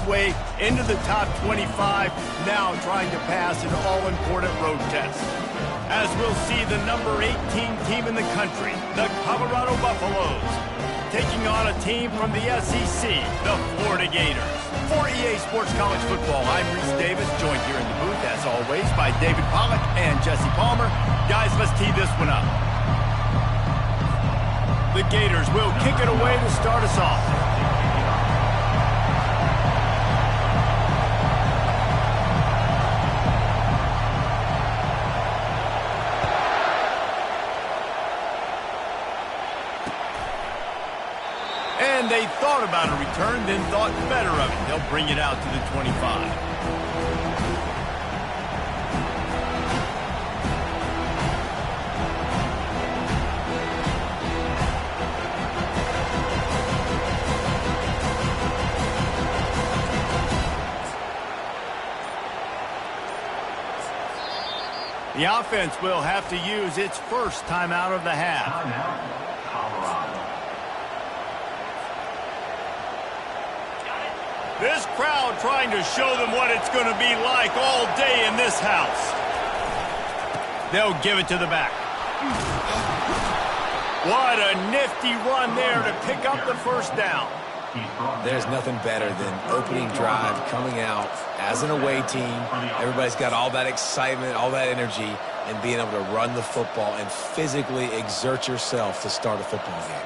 way into the top 25, now trying to pass an all-important road test. As we'll see the number 18 team in the country, the Colorado Buffaloes, taking on a team from the SEC, the Florida Gators. For EA Sports College Football, I'm Reese Davis, joined here in the booth, as always, by David Pollack and Jesse Palmer. Guys, let's tee this one up. The Gators will kick it away to start us off. And they thought about a return, then thought better of it. They'll bring it out to the 25. The offense will have to use its first timeout of the half. This crowd trying to show them what it's going to be like all day in this house. They'll give it to the back. What a nifty run there to pick up the first down. There's nothing better than opening drive, coming out as an away team. Everybody's got all that excitement, all that energy, and being able to run the football and physically exert yourself to start a football game.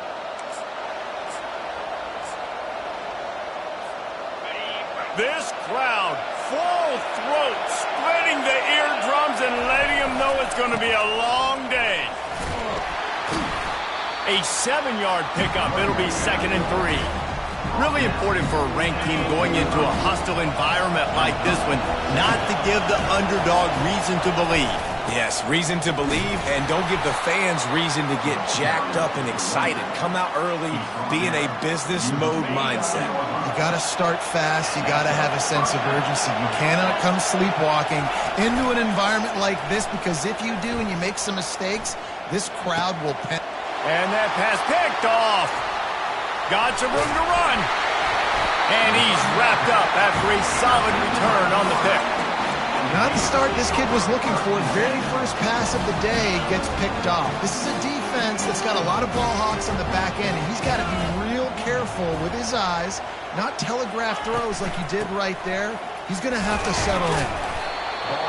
This crowd, full throat, spreading the eardrums and letting them know it's going to be a long day. A 7-yard pickup. It'll be 2nd and 3. Really important for a ranked team going into a hostile environment like this one, not to give the underdog reason to believe. Yes, reason to believe, and don't give the fans reason to get jacked up and excited. Come out early, be in a business mode mindset. You got to start fast. You got to have a sense of urgency. You cannot come sleepwalking into an environment like this, because if you do and you make some mistakes, this crowd will pen. And that pass picked off. Got some room to run. And he's wrapped up after a solid return on the pick. Not the start this kid was looking for. Very first pass of the day gets picked off. This is a defense that's got a lot of ball hawks on the back end, and he's got to be real careful with his eyes, not telegraph throws like he did right there. He's going to have to settle in.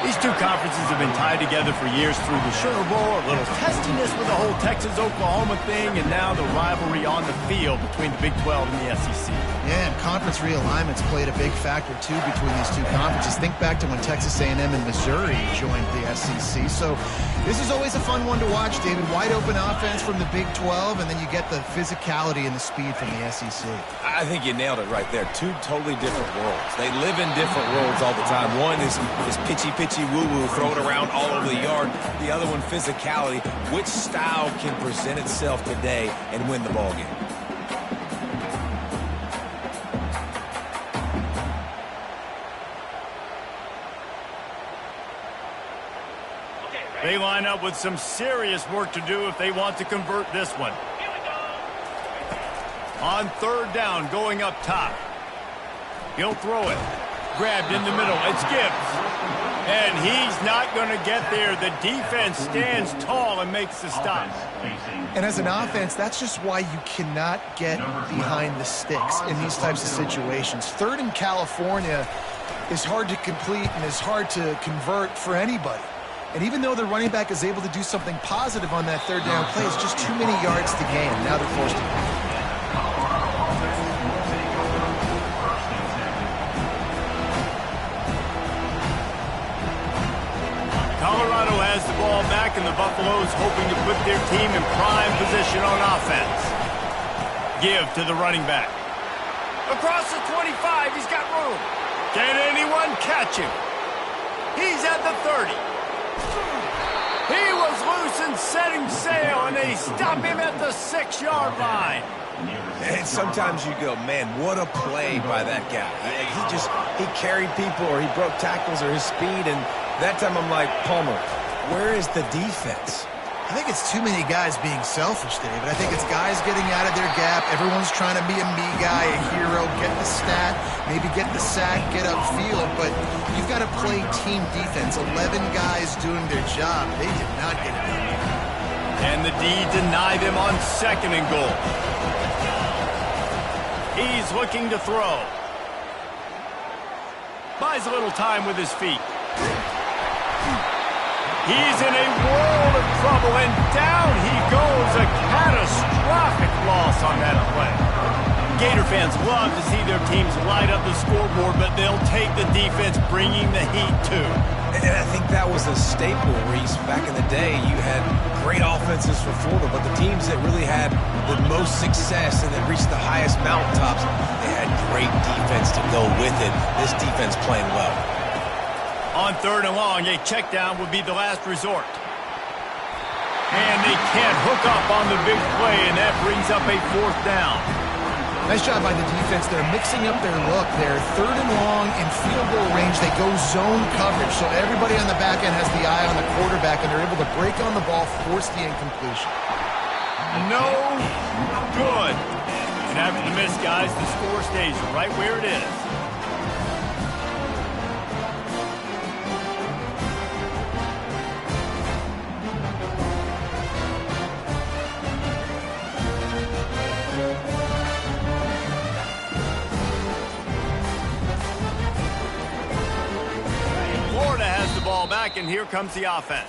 These two conferences have been tied together for years through the Sugar Bowl, a little testiness with the whole Texas-Oklahoma thing, and now the rivalry on the field between the Big 12 and the SEC. Yeah, and conference realignments played a big factor, too, between these two conferences. Think back to when Texas A&M and Missouri joined the SEC. So this is always a fun one to watch, David. Wide open offense from the Big 12, and then you get the physicality and the speed from the SEC. I think you nailed it right there. Two totally different worlds. They live in different worlds all the time. One is pitchy, woo-woo, throw it around all over the yard. The other one, physicality. Which style can present itself today and win the ball game? They line up with some serious work to do if they want to convert this one. On 3rd down, going up top. He'll throw it. Grabbed in the middle. It's Gibbs. And he's not going to get there. The defense stands tall and makes the stop. And as an offense, that's just why you cannot get behind the sticks in these types of situations. 3rd in California is hard to complete and is hard to convert for anybody. And even though the running back is able to do something positive on that 3rd down play, it's just too many yards to gain. Now they're forced to punt. Colorado has the ball back, and the Buffaloes hoping to put their team in prime position on offense. Give to the running back. Across the 25, he's got room. Can anyone catch him? He's at the 30. He was loose and setting sail, and they stop him at the 6-yard line. And sometimes you go, man, what a play by that guy. He carried people, or he broke tackles, or his speed. And that time I'm like, Palmer, where is the defense? I think it's too many guys being selfish, David. I think it's guys getting out of their gap. Everyone's trying to be a me guy, a hero, get the stat, maybe get the sack, get upfield. But you've got to play team defense. 11 guys doing their job. They did not get it done. And the D deny them on 2nd and goal. He's looking to throw. Buys a little time with his feet. He's in a world of trouble, and down he goes. A catastrophic loss on that play. Gator fans love to see their teams light up the scoreboard, but they'll take the defense bringing the heat too. And I think that was a staple, Reese. Back in the day, you had great offenses for Florida, but the teams that really had the most success and that reached the highest mountaintops, they had great defense to go with it. This defense playing well. On 3rd and long, a check down would be the last resort. And they can't hook up on the big play, and that brings up a 4th down. Nice job by the defense. They're mixing up their look. They're 3rd and long in field goal range. They go zone coverage, so everybody on the back end has the eye on the quarterback, and they're able to break on the ball, force the incompletion. No good. And after the miss, guys, the score stays right where it is. Back, and here comes the offense.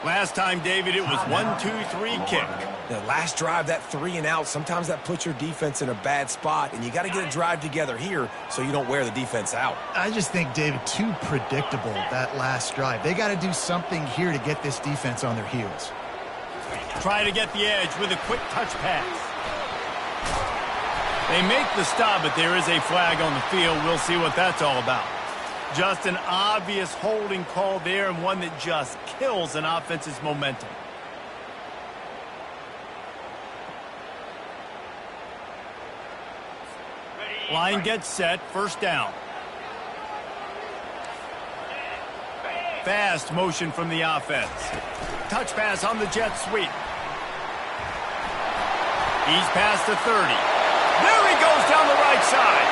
Last time, David, it was 1-2-3 kick. The last drive, that 3 and out, sometimes that puts your defense in a bad spot, and you got to get a drive together here so you don't wear the defense out. I just think, David, too predictable, that last drive. They got to do something here to get this defense on their heels. Try to get the edge with a quick touch pass. They make the stop, but there is a flag on the field. We'll see what that's all about. Just an obvious holding call there, and one that just kills an offense's momentum. Line gets set, 1st down. Fast motion from the offense. Touch pass on the jet sweep. He's past the 30. There he goes down the right side.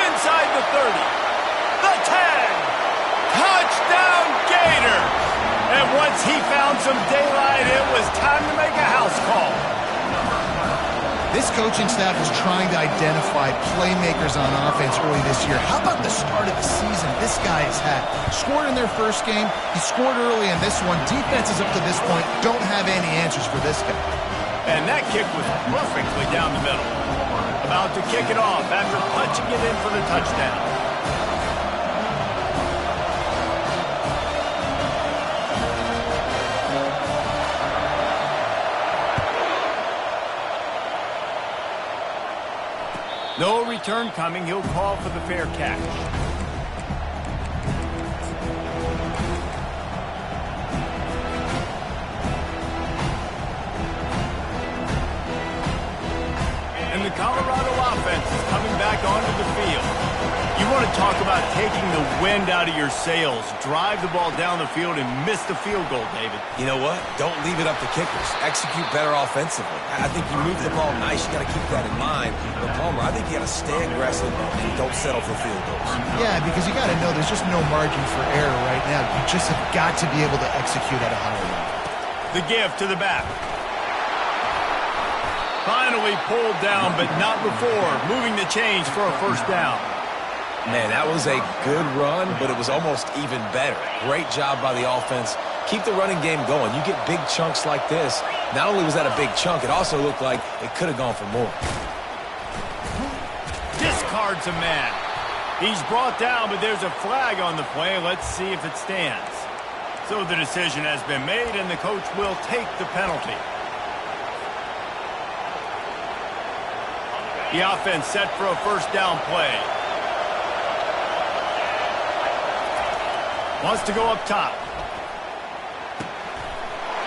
Inside the 30. The 10. Touchdown, Gator. And once he found some daylight, it was time to make a house call. This coaching staff is trying to identify playmakers on offense early this year. How about the start of the season this guy has had? Scored in their first game. He scored early in this one. Defenses up to this point don't have any answers for this guy. And that kick was perfectly down the middle. About to kick it off after punching it in for the touchdown. No return coming. He'll call for the fair catch. And the Colorado offense is coming back onto the field. You want to talk about taking the wind out of your sails. Drive the ball down the field and miss the field goal, David. You know what? Don't leave it up to kickers. Execute better offensively. I think you move the ball nice. You got to keep that in mind. But Palmer, I think you got to stay aggressive and don't settle for field goals. Yeah, because you got to know there's just no margin for error right now. You just have got to be able to execute at a higher level. The give to the back. Finally pulled down, but not before. Moving the chains for a 1st down. Man, that was a good run, but it was almost even better. Great job by the offense. Keep the running game going. You get big chunks like this. Not only was that a big chunk, it also looked like it could have gone for more. Discards a man. He's brought down, but there's a flag on the play. Let's see if it stands. So the decision has been made, and the coach will take the penalty. The offense set for a 1st down play. Wants to go up top.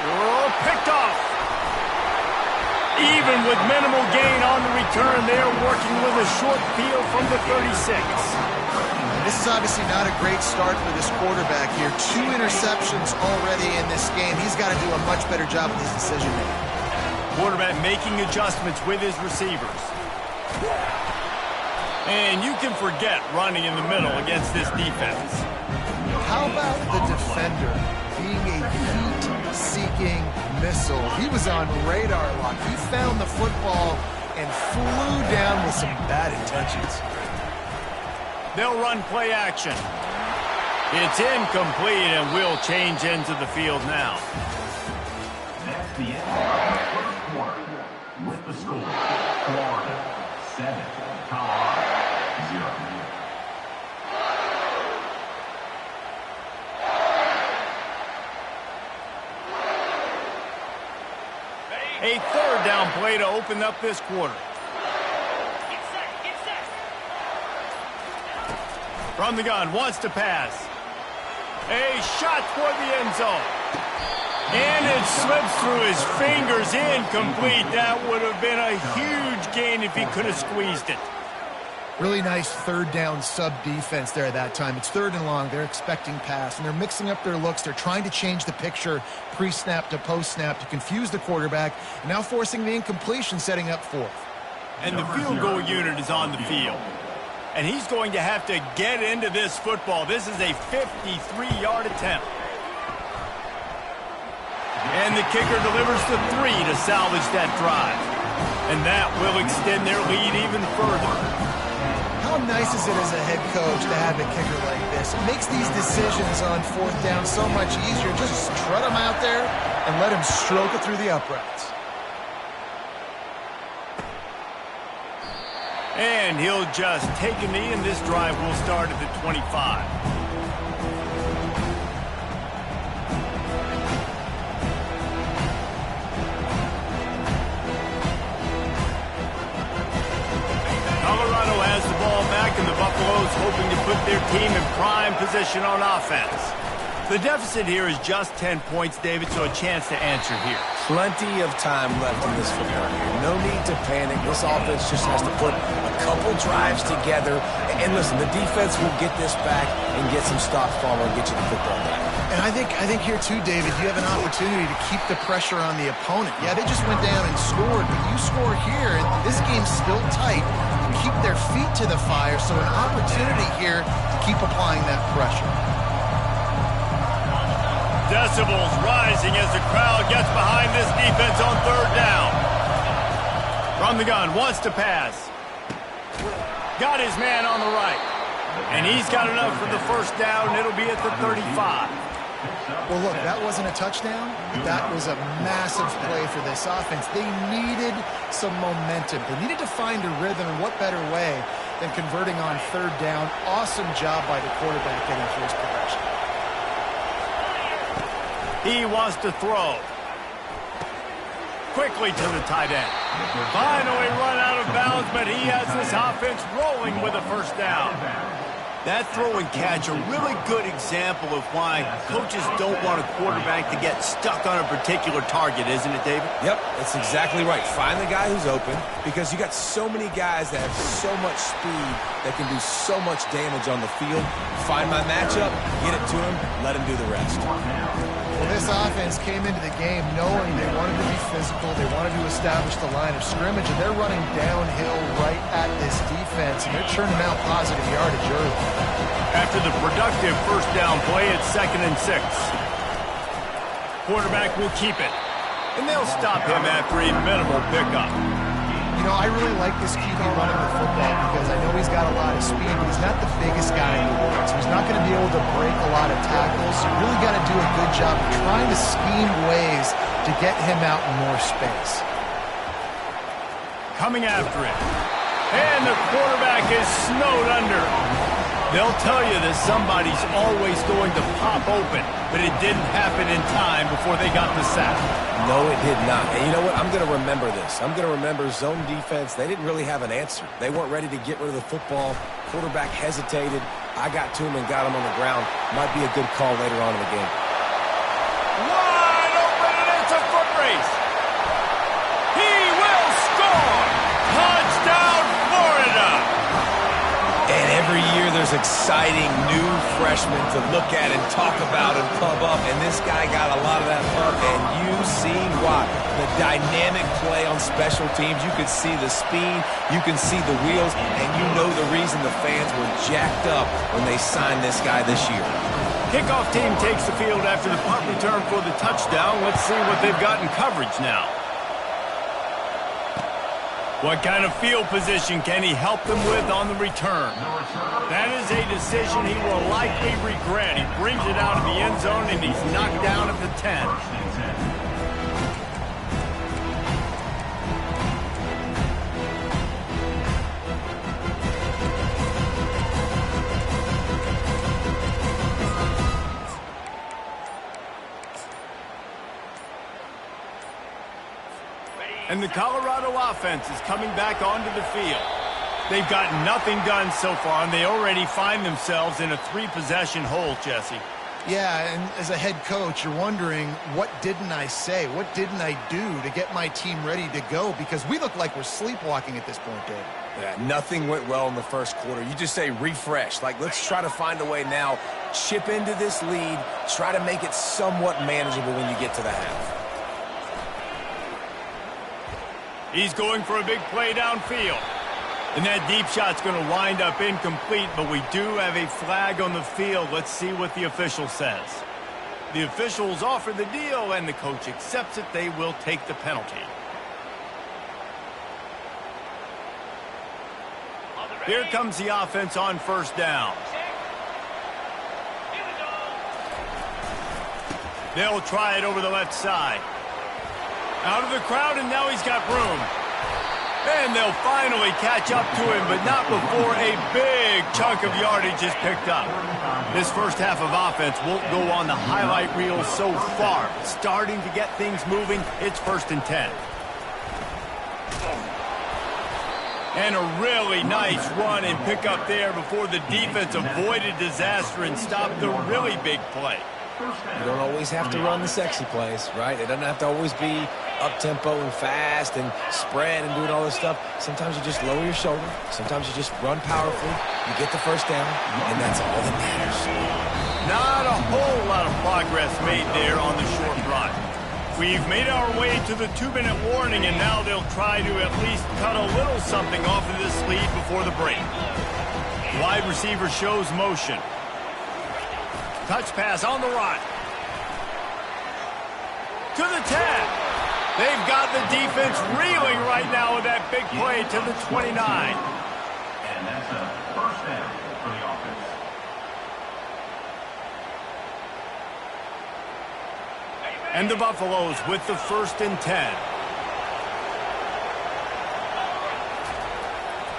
Oh, picked off. Even with minimal gain on the return, they're working with a short field from the 36. This is obviously not a great start for this quarterback here. 2 interceptions already in this game. He's got to do a much better job with his decision-making. Quarterback making adjustments with his receivers. And you can forget running in the middle against this defense. How about the defender being a heat-seeking missile? He was on radar lock. He found the football and flew down with some bad intentions. They'll run play action. It's incomplete, and we'll change ends of the field now. That's the end of the first quarter. With the score, Florida 7, Colorado 0. A third down play to open up this quarter. From the gun, wants to pass. A shot toward the end zone. And it slips through his fingers, incomplete. That would have been a huge gain if he could have squeezed it. Really nice third down sub-defense there at that time. It's 3rd and long. They're expecting pass, and they're mixing up their looks. They're trying to change the picture pre-snap to post-snap to confuse the quarterback, and now forcing the incompletion, setting up 4th. And the field goal unit is on the field. And he's going to have to get into this football. This is a 53-yard attempt. And the kicker delivers the 3 to salvage that drive. And that will extend their lead even further. How nice is it as a head coach to have a kicker like this? It makes these decisions on 4th down so much easier. Just strut him out there and let him stroke it through the uprights. And he'll just take a knee, and this drive will start at the 25. Colorado has the ball back, and the Buffaloes hoping to put their team in prime position on offense. The deficit here is just 10 points, David, so a chance to answer here. Plenty of time left in this football game. No need to panic. This offense just has to put a couple drives together. And listen, the defense will get this back and get some stops following and get you the football back. And I think here too, David, you have an opportunity to keep the pressure on the opponent. Yeah, they just went down and scored, but you score here, and this game's still tight. You keep their feet to the fire, so an opportunity here to keep applying that pressure. Decibels rising as the crowd gets behind this defense on 3rd down. From the gun, wants to pass. Got his man on the right. And he's got enough for the 1st down. It'll be at the 35. Well, look, that wasn't a touchdown. That was a massive play for this offense. They needed some momentum. They needed to find a rhythm, and what better way than converting on 3rd down. Awesome job by the quarterback getting through his progression. He wants to throw. Quickly to the tight end. Finally run out of bounds, but he has this offense rolling with a 1st down. That throw and catch, a really good example of why coaches don't want a quarterback to get stuck on a particular target, isn't it, David? Yep, that's exactly right. Find the guy who's open, because you got so many guys that have so much speed that can do so much damage on the field. Find my matchup, get it to him, let him do the rest. Well, this offense came into the game knowing they wanted to be physical, they wanted to establish the line of scrimmage, and they're running downhill right at this defense, and they're churning out positive yardage early. After the productive 1st down play, it's 2nd and 6. Quarterback will keep it, and they'll stop him after a minimal pickup. You know, I really like this QB running the football because I know he's got a lot of speed, but he's not the biggest guy in the world, so he's not going to be able to break a lot of tackles. You really got to do a good job of trying to scheme ways to get him out in more space. Coming after it. And the quarterback is snowed under. They'll tell you that somebody's always going to pop open, but it didn't happen in time before they got the sack. No, it did not. And you know what? I'm going to remember this. I'm going to remember zone defense. They didn't really have an answer. They weren't ready to get rid of the football. Quarterback hesitated. I got to him and got him on the ground. Might be a good call later on in the game. Wide open, and it's a foot race. He will score! Touchdown, Florida! And every year there's exciting new freshmen to look at and talk about and pub up, and this guy got a lot of that pub, and you see why. The dynamic play on special teams, you can see the speed, you can see the wheels, and you know the reason the fans were jacked up when they signed this guy this year. Kickoff team takes the field after the punt return for the touchdown. Let's see what they've got in coverage now. What kind of field position can he help them with on the return? That is a decision he will likely regret. He brings it out of the end zone, and he's knocked down at the 10. And the Colorado offense is coming back onto the field. They've got nothing done so far, and they already find themselves in a 3-possession hole, Jesse. Yeah, and as a head coach, you're wondering, what didn't I say? What didn't I do to get my team ready to go? Because we look like we're sleepwalking at this point, Dave. Yeah, nothing went well in the first quarter. You just say refresh. Like, let's try to find a way now, chip into this lead, try to make it somewhat manageable when you get to the half. He's going for a big play downfield. And that deep shot's going to wind up incomplete, but we do have a flag on the field. Let's see what the official says. The officials offer the deal, and the coach accepts it. They will take the penalty. Here comes the offense on first down. They'll try it over the left side. Out of the crowd, and now he's got room. And they'll finally catch up to him, but not before a big chunk of yardage is picked up. This first half of offense won't go on the highlight reel so far. Starting to get things moving, it's 1st and 10. And a really nice run and pick up there before the defense avoided disaster and stopped the really big play. You don't always have to run the sexy plays, right? It doesn't have to always be up-tempo and fast and spread and doing all this stuff. Sometimes you just lower your shoulder. Sometimes you just run powerfully. You get the first down, and that's all that matters. Not a whole lot of progress made there on the short run. We've made our way to the 2-minute warning, and now they'll try to at least cut a little something off of this lead before the break. Wide receiver shows motion. Touch pass on the run. To the 10. They've got the defense reeling right now with that big play to the 29. And that's a first down for the offense. And the Buffaloes with the 1st and 10.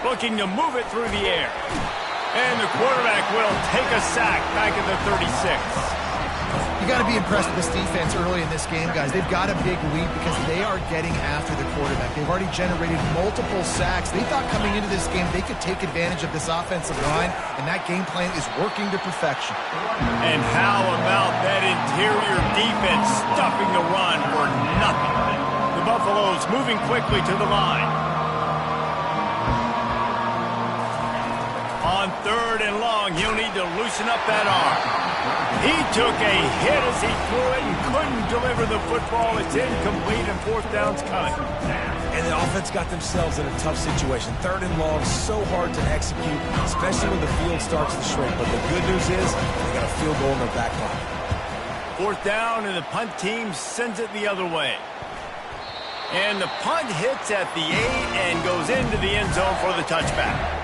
Looking to move it through the air. And the quarterback will take a sack back at the 36. You got to be impressed with this defense early in this game, guys. They've got a big lead because they are getting after the quarterback. They've already generated multiple sacks. They thought coming into this game they could take advantage of this offensive line, and that game plan is working to perfection. And how about that interior defense stuffing the run for nothing? The Buffaloes moving quickly to the line. On 3rd and long, he'll need to loosen up that arm. He took a hit as he threw it and couldn't deliver the football. It's incomplete, and 4th down's coming. And the offense got themselves in a tough situation. 3rd and long, so hard to execute, especially when the field starts to shrink. But the good news is they got a field goal in their back pocket. 4th down, and the punt team sends it the other way. And the punt hits at the 8 and goes into the end zone for the touchback.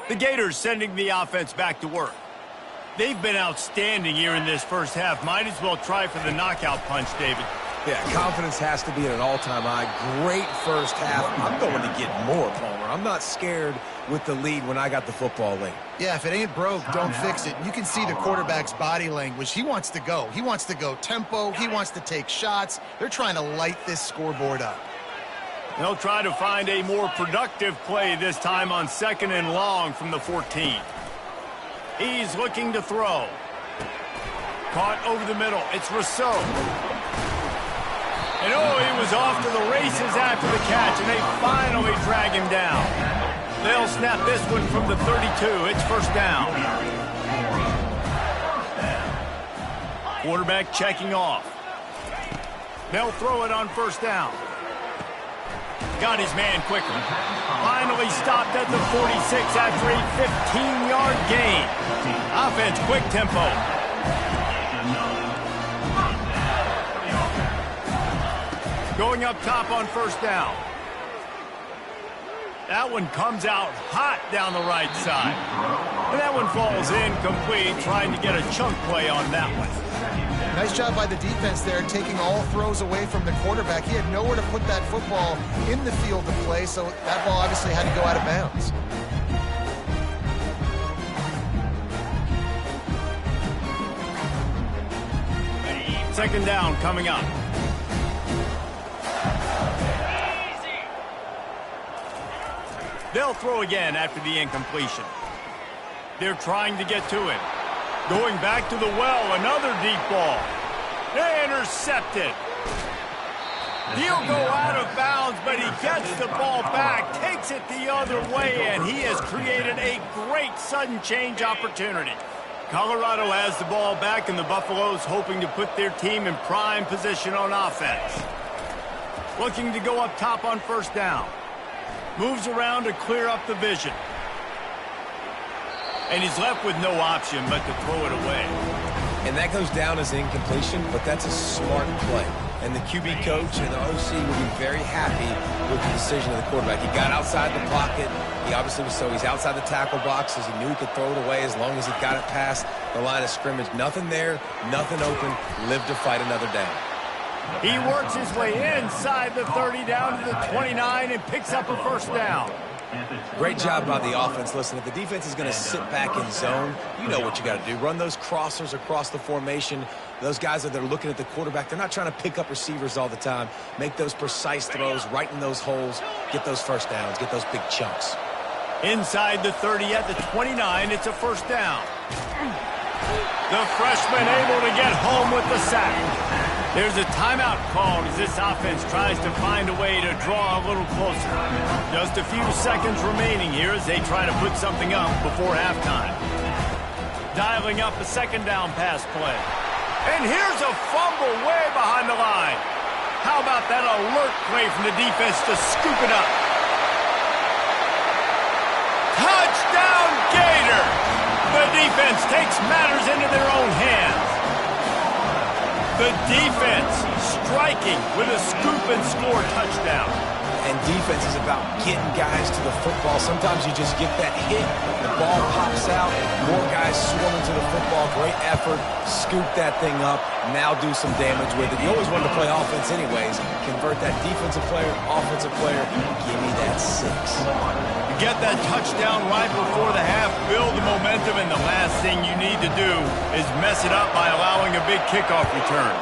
The Gators sending the offense back to work. They've been outstanding here in this first half. Might as well try for the knockout punch, David. Yeah, confidence has to be at an all-time high. Great first half. I'm going to get more, Palmer. I'm not scared with the lead when I got the football late. Yeah, if it ain't broke, don't fix it. You can see the quarterback's body language. He wants to go. He wants to go tempo. He wants to take shots. They're trying to light this scoreboard up. They'll try to find a more productive play this time on 2nd and long from the 14. He's looking to throw. Caught over the middle. It's Rousseau. And oh, he was off to the races after the catch, and they finally drag him down. They'll snap this one from the 32. It's first down. Quarterback checking off. They'll throw it on first down. Got his man quickly. Finally stopped at the 46 after a 15-yard gain. Offense, quick tempo. Going up top on first down. That one comes out hot down the right side. And that one falls incomplete, trying to get a chunk play on that one. Nice job by the defense there, taking all throws away from the quarterback. He had nowhere to put that football in the field to play, so that ball obviously had to go out of bounds. Second down coming up. They'll throw again after the incompletion. They're trying to get to it. Going back to the well, another deep ball. They intercepted. He'll go out of bounds, but he gets the ball back, takes it the other way, and he has created a great sudden change opportunity. Colorado has the ball back, and the Buffaloes hoping to put their team in prime position on offense. Looking to go up top on first down. Moves around to clear up the vision. And he's left with no option but to throw it away. And that goes down as an incompletion, but that's a smart play. And the QB coach and the OC will be very happy with the decision of the quarterback. He got outside the pocket. He obviously was he's outside the tackle boxes. He knew he could throw it away as long as he got it past the line of scrimmage. Nothing there, nothing open. Live to fight another down. He works his way inside the 30 down to the 29 and picks up a first down. Great job by the offense. Listen, if the defense is going to sit back in zone, you know what you got to do. Run those crossers across the formation. Those guys that are looking at the quarterback, they're not trying to pick up receivers all the time. Make those precise throws right in those holes. Get those first downs. Get those big chunks. Inside the 30 at the 29, it's a first down. The freshman able to get home with the sack. There's a timeout called as this offense tries to find a way to draw a little closer. Just a few seconds remaining here as they try to put something up before halftime. Dialing up a second down pass play. And here's a fumble way behind the line. How about that alert play from the defense to scoop it up? Touchdown Gator! The defense takes matters into their own hands. The defense striking with a scoop and score touchdown. And defense is about getting guys to the football. Sometimes you just get that hit, the ball pops out, more guys swarming to the football. Great effort, scoop that thing up, now do some damage with it. You always wanted to play offense anyways. Convert that defensive player, offensive player, give me that 6. Get that touchdown right before the half, build the momentum, and the last thing you need to do is mess it up by allowing a big kickoff return.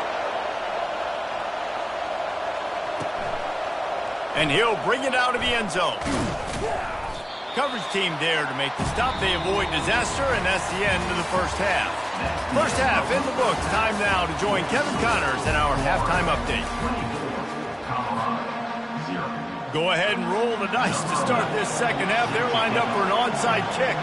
And he'll bring it out of the end zone. Coverage team there to make the stop. They avoid disaster, and that's the end of the first half. First half in the books. Time now to join Kevin Connors in our halftime update. Go ahead and roll the dice to start this second half. They're lined up for an onside kick.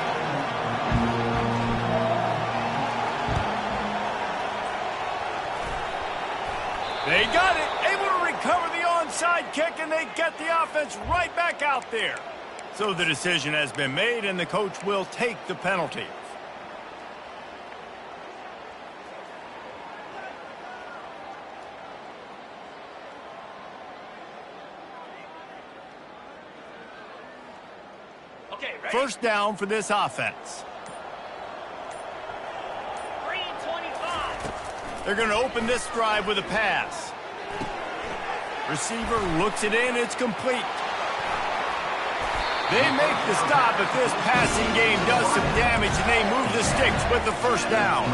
They got it. Able to recover the onside kick, and they get the offense right back out there. So the decision has been made, and the coach will take the penalty. First down for this offense. They're going to open this drive with a pass. Receiver looks it in. It's complete. They make the stop, but this passing game does some damage advantage, and they move the sticks with the first down.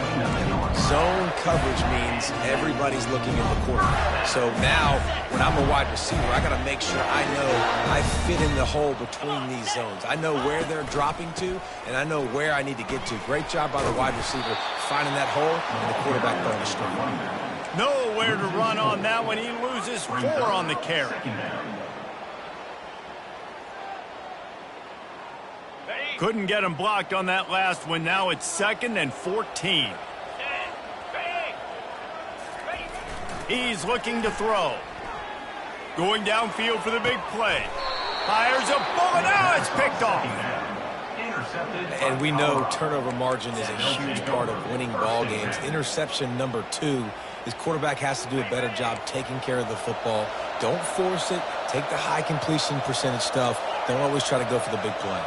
Zone coverage means everybody's looking at the quarterback. So now, when I'm a wide receiver, I got to make sure I know I fit in the hole between these zones. I know where they're dropping to, and I know where I need to get to. Great job by the wide receiver finding that hole, and the quarterback throwing a strike. Nowhere to run on that one. He loses 4 on the carry. Couldn't get him blocked on that last one. Now it's 2nd and 14. He's looking to throw. Going downfield for the big play. Fires a bullet. Now it's picked off. And we know turnover margin is a huge part of winning ball games. Interception number 2. His quarterback has to do a better job taking care of the football. Don't force it. Take the high completion percentage stuff. Don't always try to go for the big play.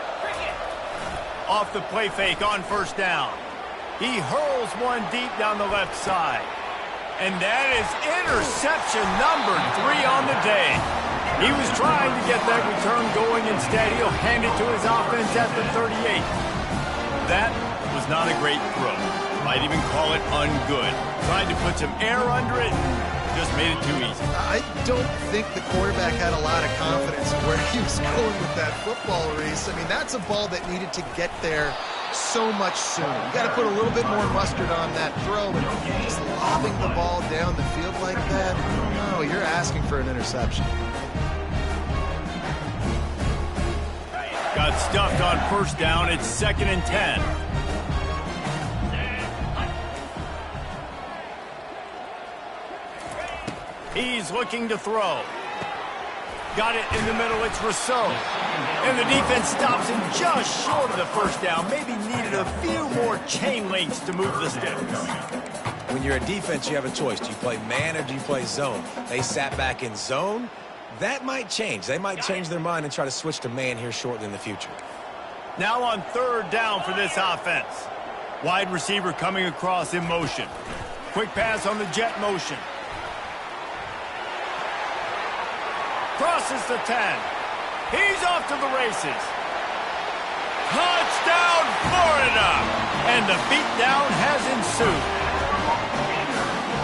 Off the play fake on first down. He hurls one deep down the left side. And that is interception number 3 on the day. He was trying to get that return going. Instead, he'll hand it to his offense at the 38. That was not a great throw. Might even call it ungood. Tried to put some air under it and just made it too easy. I don't think the quarterback had a lot of confidence in where he was going with that football, Reese. I mean, that's a ball that needed to get there so much sooner. You got to put a little bit more mustard on that throw, and just lobbing the ball down the field like that, I don't know. You're asking for an interception. Got stuffed on first down. It's 2nd and 10. He's looking to throw. Got it in the middle. It's Rousseau. And the defense stops him just short of the first down. Maybe needed a few more chain links to move the sticks. When you're a defense, you have a choice. Do you play man or do you play zone? They sat back in zone. That might change. They might change their mind and try to switch to man here shortly in the future. Now on 3rd down for this offense. Wide receiver coming across in motion. Quick pass on the jet motion. Crosses the 10. He's off to the races. Touchdown, Florida! And the beatdown has ensued.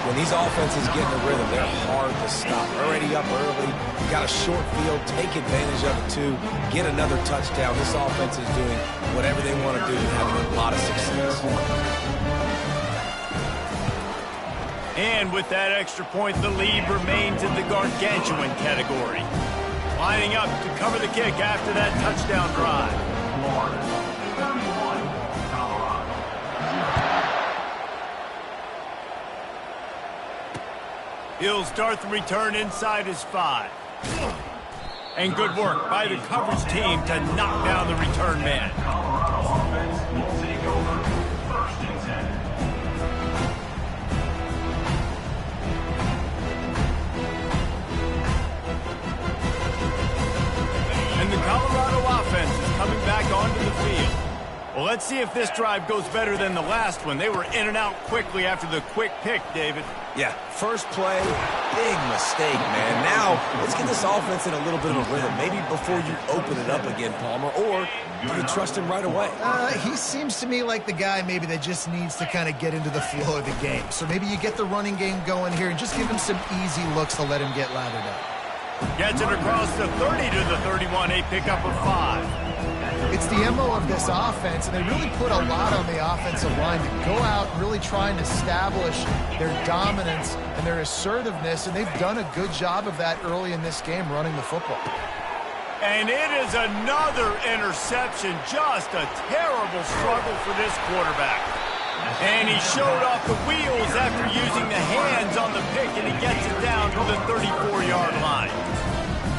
When these offenses get in a rhythm, they're hard to stop. Already up early, you got a short field, take advantage of it too, get another touchdown. This offense is doing whatever they want to do and having a lot of success. And with that extra point, the lead remains in the gargantuan category. Lining up to cover the kick after that touchdown drive. Florida, 31, Colorado. He'll start the return inside his 5. And good work by the coverage team to knock down the return man. Colorado offense will take over 1st and 10. And the Colorado offense is coming back onto the field. Well, let's see if this drive goes better than the last one. They were in and out quickly after the quick pick, David. Yeah, first play, big mistake, man. Now, let's get this offense in a little bit of a rhythm. Maybe before you open it up again, Palmer, or do you trust him right away? He seems to me like the guy maybe that just needs to kind of get into the flow of the game. So maybe you get the running game going here and just give him some easy looks to let him get lathered up. Gets it across the 30 to the 31, a pickup of 5. It's the MO of this offense, and they really put a lot on the offensive line to go out and really try and establish their dominance and their assertiveness, and they've done a good job of that early in this game running the football. And it is another interception. Just a terrible struggle for this quarterback. And he showed off the wheels after using the hands on the pick, and he gets it down to the 34-yard line.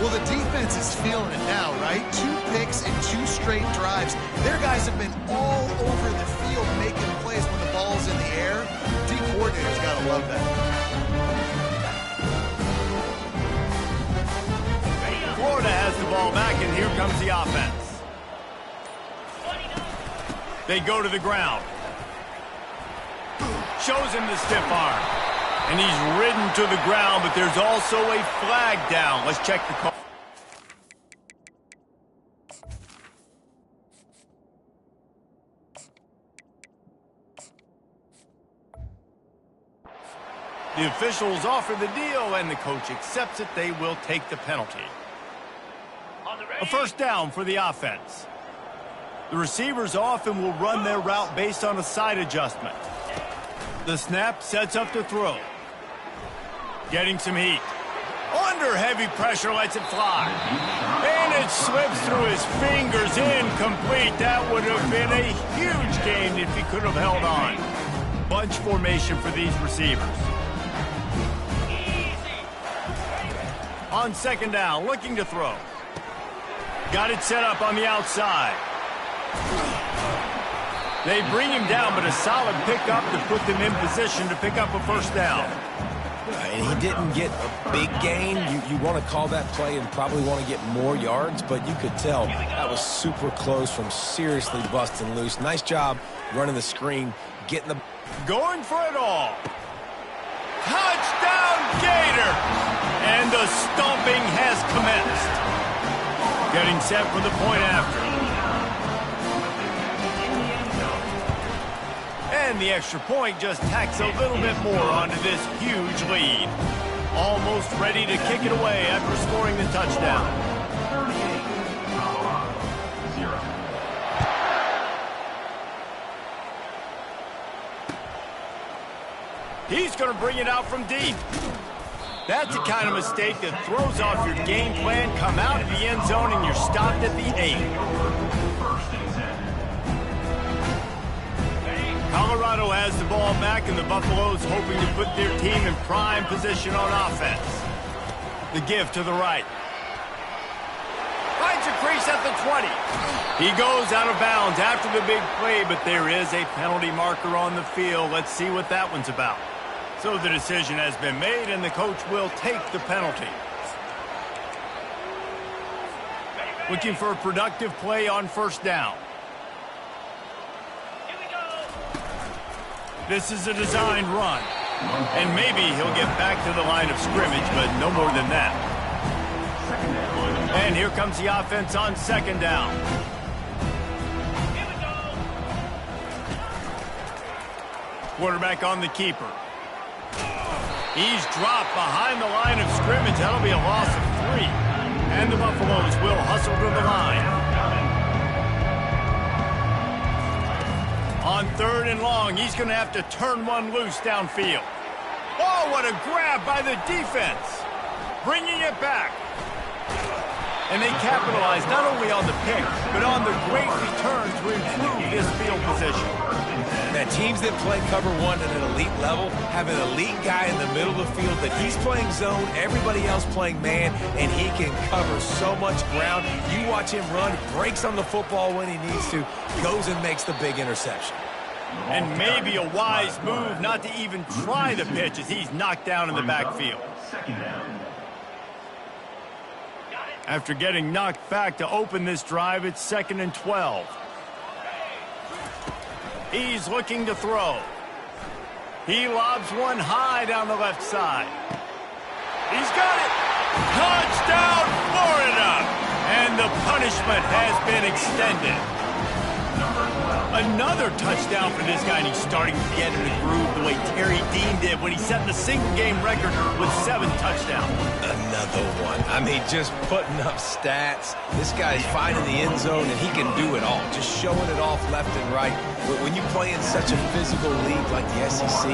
Well, the defense is feeling it now, right? 2 picks in 2 straight drives. Their guys have been all over the field making plays when the ball's in the air. D coordinator's got to love that. Florida has the ball back, and here comes the offense. They go to the ground. Shows him the stiff arm. And he's ridden to the ground, but there's also a flag down. Let's check the call. The officials offer the deal, and the coach accepts it. They will take the penalty. A first down for the offense. The receivers often will run their route based on a side adjustment. The snap sets up the throw. Getting some heat. Under heavy pressure, lets it fly. And it slips through his fingers, incomplete. That would have been a huge gain if he could have held on. Bunch formation for these receivers. On second down, looking to throw. Got it set up on the outside. They bring him down, but a solid pickup to put them in position to pick up a first down. And he didn't get a big gain. You want to call that play and probably want to get more yards, but you could tell that was super close from seriously busting loose. Nice job running the screen, getting the... Going for it all. Touchdown, Gator! And the stomping has commenced. Getting set for the point after. And the extra point just tacks a little bit more onto this huge lead. Almost ready to kick it away after scoring the touchdown. 0. He's going to bring it out from deep. That's the kind of mistake that throws off your game plan. Come out of the end zone and you're stopped at the 8. Colorado has the ball back, and the Buffaloes hoping to put their team in prime position on offense. The give to the right. Finds a crease at the 20. He goes out of bounds after the big play, but there is a penalty marker on the field. Let's see what that one's about. So the decision has been made, and the coach will take the penalty. Looking for a productive play on first down. This is a designed run. And maybe he'll get back to the line of scrimmage, but no more than that. And here comes the offense on second down. Quarterback on the keeper. He's dropped behind the line of scrimmage. That'll be a loss of 3. And the Buffaloes will hustle to the line. On third and long, he's going to have to turn one loose downfield. Oh, what a grab by the defense. Bringing it back. And they capitalize not only on the pick, but on the great return to improve this field position. Now, teams that play cover one at an elite level have an elite guy in the middle of the field that he's playing zone, everybody else playing man, and he can cover so much ground. You watch him run, breaks on the football when he needs to, goes and makes the big interception. And maybe a wise move not to even try the pitch as he's knocked down in the backfield. After getting knocked back to open this drive, it's 2nd and 12. He's looking to throw. He lobs one high down the left side. He's got it. Touchdown, Florida! And the punishment has been extended. Another touchdown for this guy, and he's starting to get in the groove the way Terry Dean did when he set the single-game record with 7 touchdowns. Another one. I mean, just putting up stats. This guy's finding the end zone, and he can do it all, just showing it off left and right. But when you play in such a physical league like the SEC,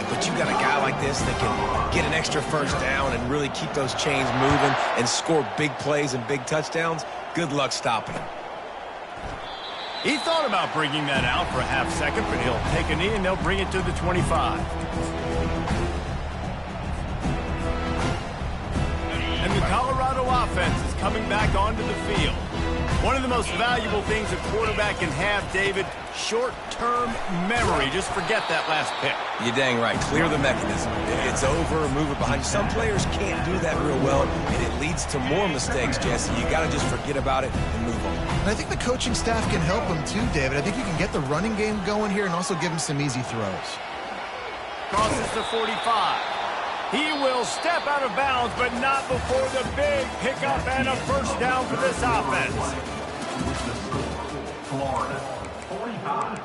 but you got a guy like this that can get an extra first down and really keep those chains moving and score big plays and big touchdowns, good luck stopping him. He thought about bringing that out for a half second, but he'll take a knee and they'll bring it to the 25. And the Colorado offense is coming back onto the field. One of the most valuable things a quarterback can have, David, short-term memory. Just forget that last pick. You're dang right. Clear the mechanism. It's over, move it behind you. Some players can't do that real well, and it leads to more mistakes, Jesse. You got to just forget about it and move on. And I think the coaching staff can help him too, David. I think you can get the running game going here and also give him some easy throws. Crosses the 45. He will step out of bounds, but not before the big pickup and a first down for this offense. Florida 45,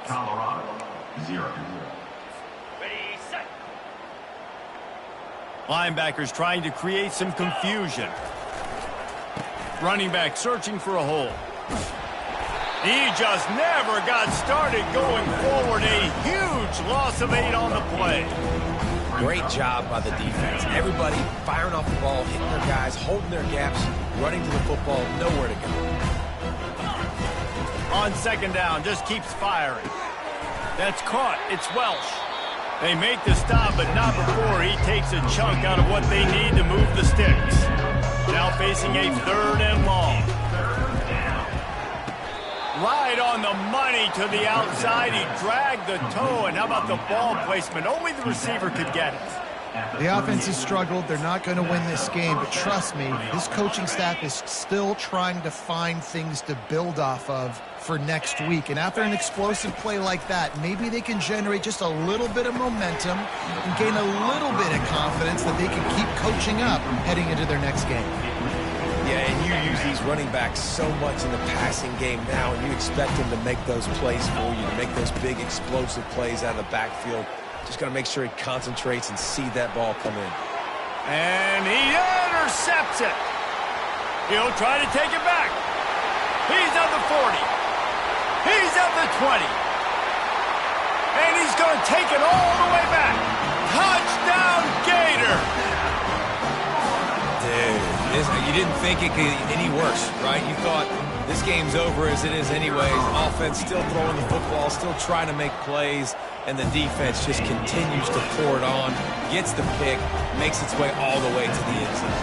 Colorado 0. Ready, set. Linebackers trying to create some confusion. Running back searching for a hole. He just never got started going forward. A huge loss of 8 on the play. Great job by the defense. Everybody firing off the ball, hitting their guys, holding their gaps, running to the football, nowhere to go. On second down, just keeps firing. That's caught. It's Welsh. They make the stop, but not before he takes a chunk out of what they need to move the sticks. Now facing a 3rd and long. Right on the money to the outside. He dragged the toe, and how about the ball placement? Only the receiver could get it. The offense has struggled. They're not going to win this game, but trust me, this coaching staff is still trying to find things to build off of for next week. And after an explosive play like that, maybe they can generate just a little bit of momentum and gain a little bit of confidence that they can keep coaching up heading into their next game. Yeah, and you use these running backs so much in the passing game now, and you expect them to make those plays for you, to make those big explosive plays out of the backfield. Just got to make sure he concentrates and see that ball come in. And he intercepts it. He'll try to take it back. He's at the 40. He's at the 20. And he's going to take it all the way back. Touchdown, Gator. Dude, you didn't think it could get any worse, right? You thought this game's over as it is anyways. Offense still throwing the football, still trying to make plays, and the defense just continues to pour it on, gets the pick, makes its way all the way to the end zone.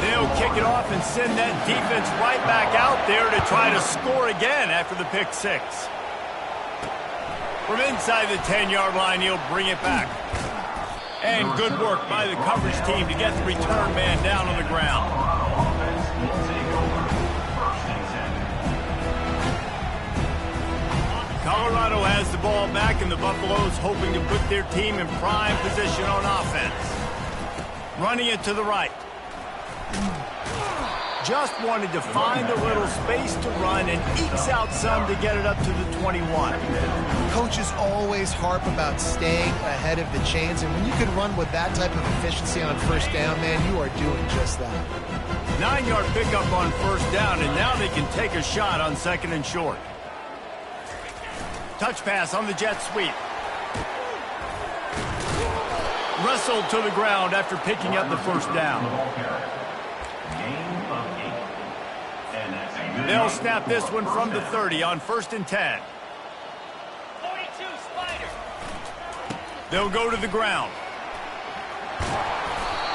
They'll kick it off and send that defense right back out there to try to score again after the pick 6. From inside the 10-yard line, he'll bring it back. And good work by the coverage team to get the return man down on the ground. Colorado has the ball back, and the Buffaloes hoping to put their team in prime position on offense. Running it to the right. Just wanted to find a little space to run and ekes out some to get it up to the 21. Coaches always harp about staying ahead of the chains, and when you can run with that type of efficiency on first down, man, you are doing just that. 9-yard pickup on first down, and now they can take a shot on 2nd and short. Touch pass on the jet sweep. Wrestled to the ground after picking up the first down. They'll snap this one from the 30 on 1st and 10. 42 Spider. They'll go to the ground.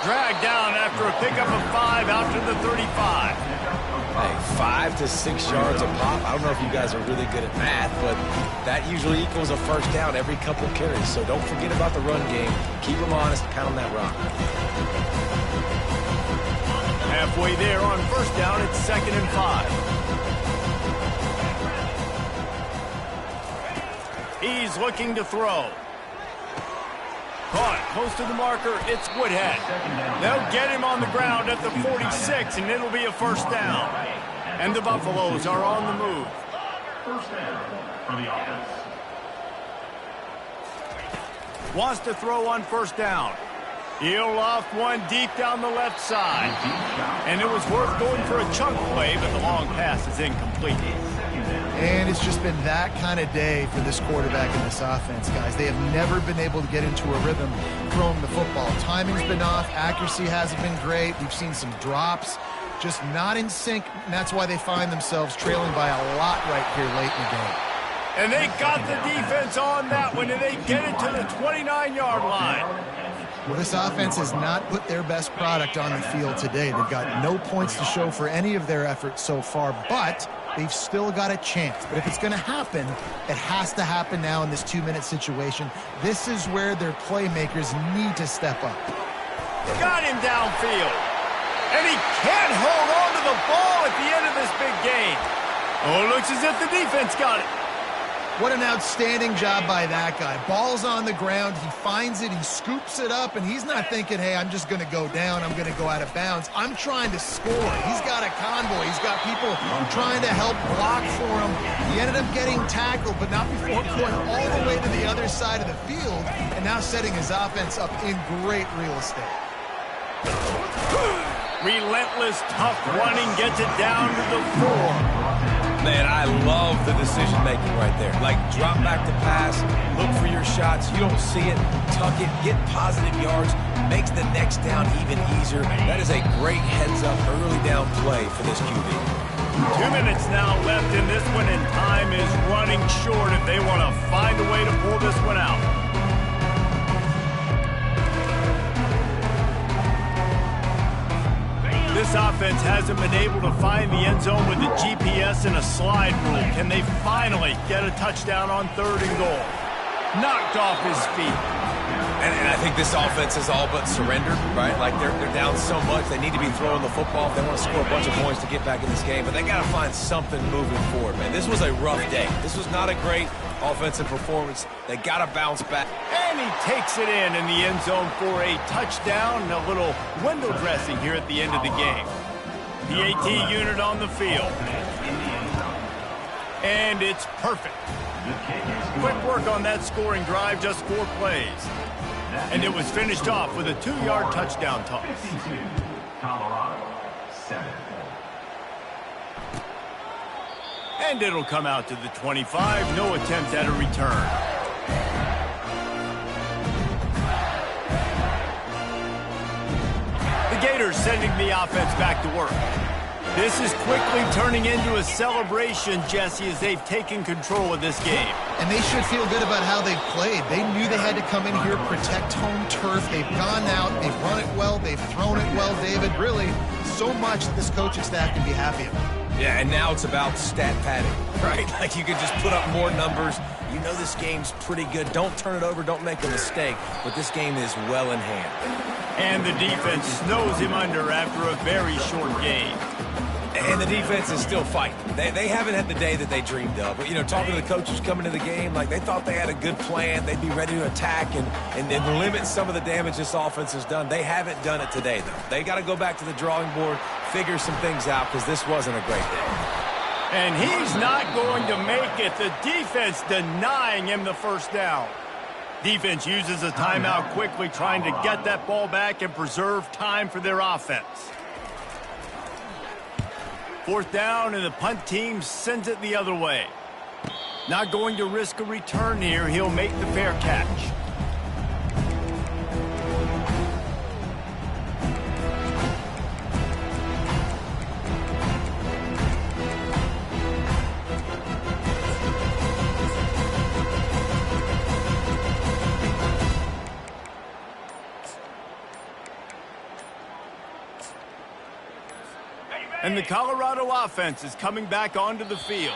Dragged down after a pickup of 5 out to the 35. Hey, 5 to 6 yards a pop. I don't know if you guys are really good at math, but that usually equals a first down every couple carries. So don't forget about the run game. Keep them honest, pound that rock. Halfway there on first down, it's 2nd and 5. He's looking to throw. Caught close to the marker, it's Woodhead. They'll get him on the ground at the 46, and it'll be a first down. And the Buffaloes are on the move. First down for the offense. Wants to throw on first down. He'll loft one deep down the left side. And it was worth going for a chunk play, but the long pass is incomplete. And it's just been that kind of day for this quarterback and this offense, guys. They have never been able to get into a rhythm throwing the football. Timing's been off. Accuracy hasn't been great. We've seen some drops. Just not in sync, and that's why they find themselves trailing by a lot right here late in the game. And they got the defense on that one, and they get it to the 29-yard line. Well, this offense has not put their best product on the field today. They've got no points to show for any of their efforts so far, but they've still got a chance. But if it's going to happen, it has to happen now in this 2-minute situation. This is where their playmakers need to step up. Got him downfield. And he can't hold on to the ball at the end of this big game. Oh, it looks as if the defense got it. What an outstanding job by that guy. Ball's on the ground. He finds it. He scoops it up, and he's not thinking, hey, I'm just going to go down. I'm going to go out of bounds. I'm trying to score. He's got a convoy. He's got people trying to help block for him. He ended up getting tackled, but not before going all the way to the other side of the field and now setting his offense up in great real estate. Relentless, tough running gets it down to the 4. Man, I love the decision-making right there. Like, drop back to pass, look for your shots. You don't see it, tuck it, get positive yards, makes the next down even easier. That is a great heads-up, early down play for this QB. 2 minutes now left in this one, and time is running short if they want to find a way to pull this one out. This offense hasn't been able to find the end zone with the GPS and a slide rule. Can they finally get a touchdown on 3rd and goal? Knocked off his feet. And I think this offense is all but surrendered, right? Like, they're down so much, they need to be throwing the football if they want to score a bunch of points to get back in this game. But they got to find something moving forward, man. This was a rough day. This was not a great offensive performance. They got to bounce back. And he takes it in the end zone for a touchdown and a little window dressing here at the end of the game. The AT unit on the field. And it's perfect. Quick work on that scoring drive, just 4 plays. And it was finished off with a 2-yard touchdown toss. Colorado, 7. And it'll come out to the 25. No attempt at a return. The Gators sending the offense back to work. This is quickly turning into a celebration, Jesse, as they've taken control of this game. And they should feel good about how they've played. They knew they had to come in here, protect home turf. They've gone out, they've run it well, they've thrown it well, David. Really, so much that this coaching staff can be happy about. Yeah, and now it's about stat padding, right? Like, you can just put up more numbers. You know this game's pretty good. Don't turn it over. Don't make a mistake. But this game is well in hand. And the defense snows him under after a very short game. And the defense is still fighting. They haven't had the day that they dreamed of. But, you know, talking to the coaches coming to the game, like, they thought they had a good plan. They'd be ready to attack and limit some of the damage this offense has done. They haven't done it today, though. They got to go back to the drawing board, figure some things out, because this wasn't a great day. And he's not going to make it. The defense denying him the first down. Defense uses a timeout quickly, trying to get that ball back and preserve time for their offense. 4th down, and the punt team sends it the other way. Not going to risk a return here. He'll make the fair catch. And the Colorado offense is coming back onto the field.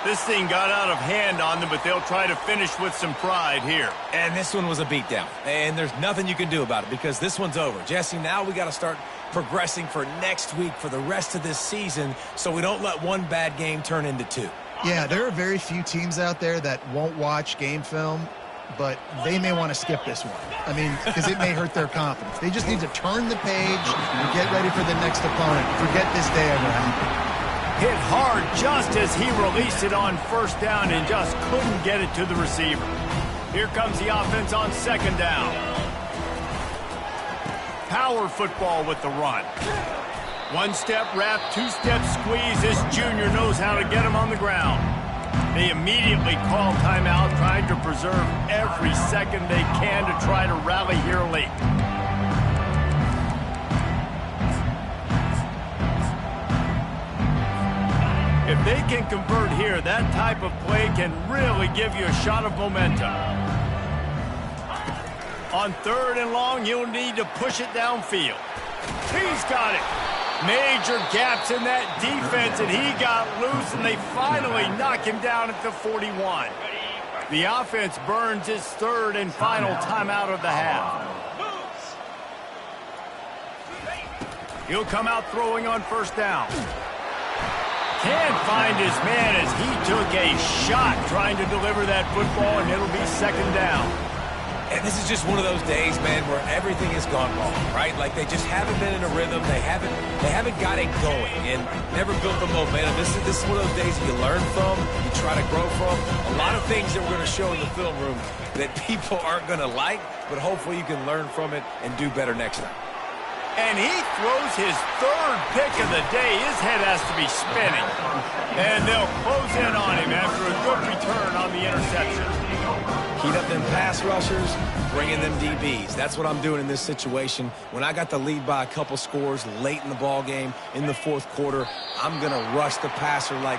This thing got out of hand on them, but they'll try to finish with some pride here. And this one was a beatdown. And there's nothing you can do about it because this one's over. Jesse, now we got to start progressing for next week, for the rest of this season, so we don't let one bad game turn into 2. Yeah, there are very few teams out there that won't watch game film, but they may want to skip this one. I mean, because it may hurt their confidence. They just need to turn the page and get ready for the next opponent. Forget this day ever happened. Hit hard just as he released it on 1st down and just couldn't get it to the receiver. Here comes the offense on 2nd down. Power football with the run. 1-step wrap, 2-step squeeze. This junior knows how to get him on the ground. They immediately call timeout, trying to preserve every second they can to try to rally here late. If they can convert here, that type of play can really give you a shot of momentum. On 3rd and long, he'll need to push it downfield. He's got it. Major gaps in that defense, and he got loose, and they finally knock him down at the 41. The offense burns his 3rd and final timeout of the half. He'll come out throwing on 1st down. Can't find his man as he took a shot trying to deliver that football, and it'll be 2nd down. And this is just one of those days, man, where everything has gone wrong, right? Like, they just haven't been in a rhythm. They haven't got it going and never built the momentum. This is one of those days that you learn from, you try to grow from. A lot of things that we're going to show in the film room that people aren't going to like, but hopefully you can learn from it and do better next time. And he throws his third pick of the day. His head has to be spinning. And they'll close in on him after a good return on the interception. Heat up them pass rushers, bring in them DBs. That's what I'm doing in this situation. When I got the lead by a couple scores late in the ball game, in the fourth quarter, I'm going to rush the passer like